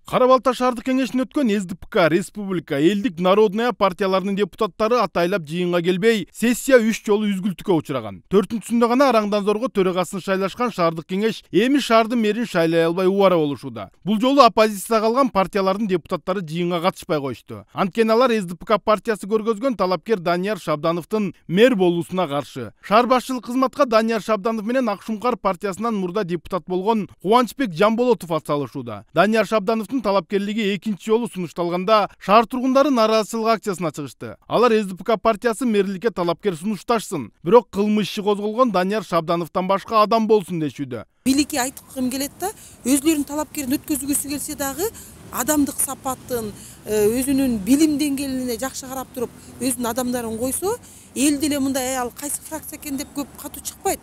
Кара-Балта шаардык кеңешинде өткөн СДПК, Республика, Элдик народная партияларынын депутаттары атайлап жыйынга келбей, сессия 3 жолу үзгүлтүккө учураган. 4-сүндө гана араңдан зорго төрагасын шайлашкан шаардык кеңеш эми шаардын мэрин шайлай албай убара болушууда. Бул жолу оппозицияга калган партиялардын депутаттары жыйынга катышпай коюшту. Анткени алар СДПК партиясы көргөзгөн талапкер Данияр Шабдановдун мэр болуусуна каршы. Шаар башчылык кызматка Данияр Шабданов менен Ак Шуңкар партиясынан мурда депутат болгон Кубанычбек Жамболотов атсалышууда. Данияр Шабдановдун талапкерлиги экинчи жолу сунушталганда шаар тургундары нааразычылык акциясына чыгышты. Алар СДПК партиясы мэрликке талапкер сунушташсын, бирок кылмыш иши козголгон Данияр Шабдановдон башка адам болсун дешүүдө. Бийликке айткым келет да, өзлөрүнүн талапкерин өткөзгүсү келсе дагы адамдык сапатын, өзүнүн билим деңгээлине жакшы карап туруп, өзүнүн адамдарын койсо, эл деле мындай ал кайсы фракция экен деп көп катуу чыкпайт.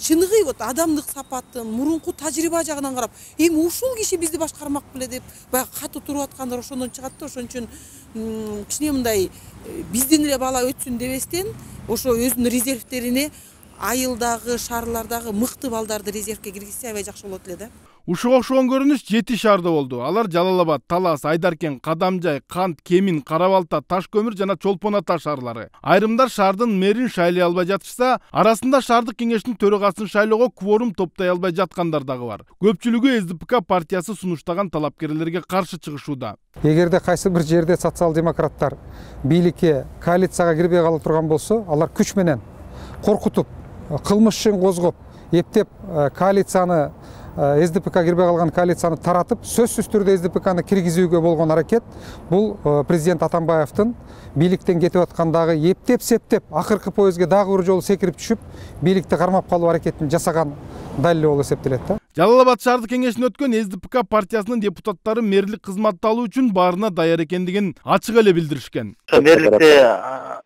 Чыныгы вот адамдык сапатын, мурунку тажрыйба жагынан карап, эми ушул киши бизди башкармак беле деп баягы катуу туруп аткандар ошондон чыгат да, ошон үчүн кичине мындай бизден эле бала өтсүн дебестен, ошо өзүнүн резервтерине айылдагы, шаарлардагы мыкты балдарды резервке киргизсе аябай жакшы болот эле да. Ушуга окшогон көрүнүш 7 шаарда болду. Алар Жалал-Абад, Талас, Айдаркен, Кадамжай, Кант, Кемин, Кара-Балта, Таш көмүр жана Чолпон Ата шаарлары. Айрымдар шаардын мэрин шайлай албай жатышса, арасында шаардык кеңештин төрагасын шайлоого кворум топтой албай жаткандар дагы бар. Көпчүлүгү СДПК партиясы сунуштаган талапкерлерге каршы чыгышууда. Эгерде кайсы бир жерде социал-демократтар бийликке, коалицияга кирбей кала турган болсо, алар күч менен коркутуп, кылмыш ишин козгоп, эптеп коалицияны СДПК кирбей калган коалицияны таратып, сөзсүз түрдө СДПКны киргизүүгө болгон аракет бул президент Атамбаевдин бийликтен кетип аткандагы эптеп-септеп акыркы поездге дагы бир жолу секирип түшүп, бийликти кармап калуу аракетин жасаган далили болуп эсептелет да. Жалал-Абад шаардык кеңешинде өткөн СДПК партиясынын депутаттары мэрлик кызматты алуу үчүн баарына даяр экендигин ачык эле билдиришкен. Мэрликте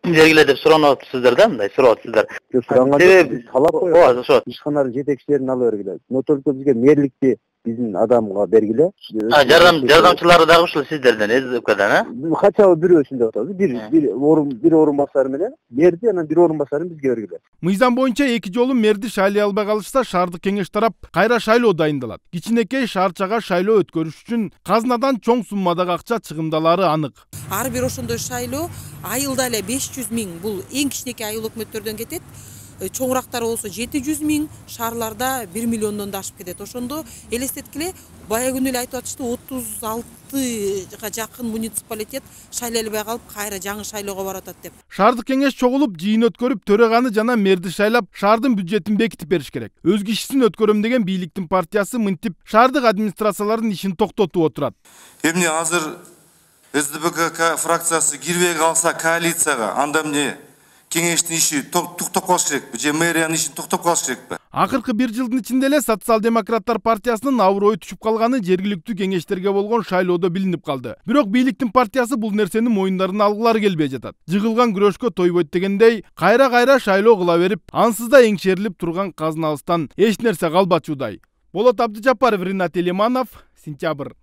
бергиле деп суранып атсыздар да, мындай сурап атсыздар. Себеби талап коебуз, ошо ишканалардын жетекчилерин алып бергиле. Но только бизге мэрликти биздин адамга бергиле. Жардамчылары дагы ушул сиздерден, СДПКдан, Хотя бы бирөөсүн деп атабыз. Бир орун басары менен мэрди, анан бир орун басарын бизге бергиле. Мыйзам боюнча 2 жолу мэрди шайлай албай калышса, шаардык кеңеш тарап кайра шайлоо дайындалат. Кичинекей шаарчага шайлоо өткөрүш үчүн казынадан чоң суммадагы акча чыгымдалары анык. Ар бир ошондой шайлоо айылда эле 500 000, бул эң кичинекей айыл өкмөттөрдөн кетет. Чоңурактары болсо 700 000, шаарларда 1 миллиондон да ашып кетет. Ошондо элестеткиле, бая күнү эле айтып атышты, 36га жакын муниципалитет шайлай албай калып, кайра жаңы шайлоого баратат деп. Шаардык кеңеш чогулуп, жыйын өткөрүп, төраганы жана мэрди шайлап, шаардын бюджетин бекитип бериш керек. Өз кишисин өткөрөм деген бийликтин партиясы мынтип шаардык администрациялардын ишин токтотуп отурат. Эмне азыр СДПК фракциясы кирбей калса коалицияга, анда эмне кеңештин иши токтоп калыш керекпи же мэриянын ишин токтоп калыш керекпи? Акыркы 1 жылдын ичинде эле социал-демократтар партиясынын аброю түшүп калганы жергиликтүү кеңештерге болгон шайлоодо билинип калды. Бирок бийликтин партиясы бул нерсени моюндарына алгылары келбей жатат. Жыгылган күрөшкө тойбойт дегендей, кайра шайлоо кыла берип, ансыз да эңшерилип турган казынабыздан эч нерсе калбачудай. Болот Абдыжапаров, Ринат Элиманов, Сентябрь.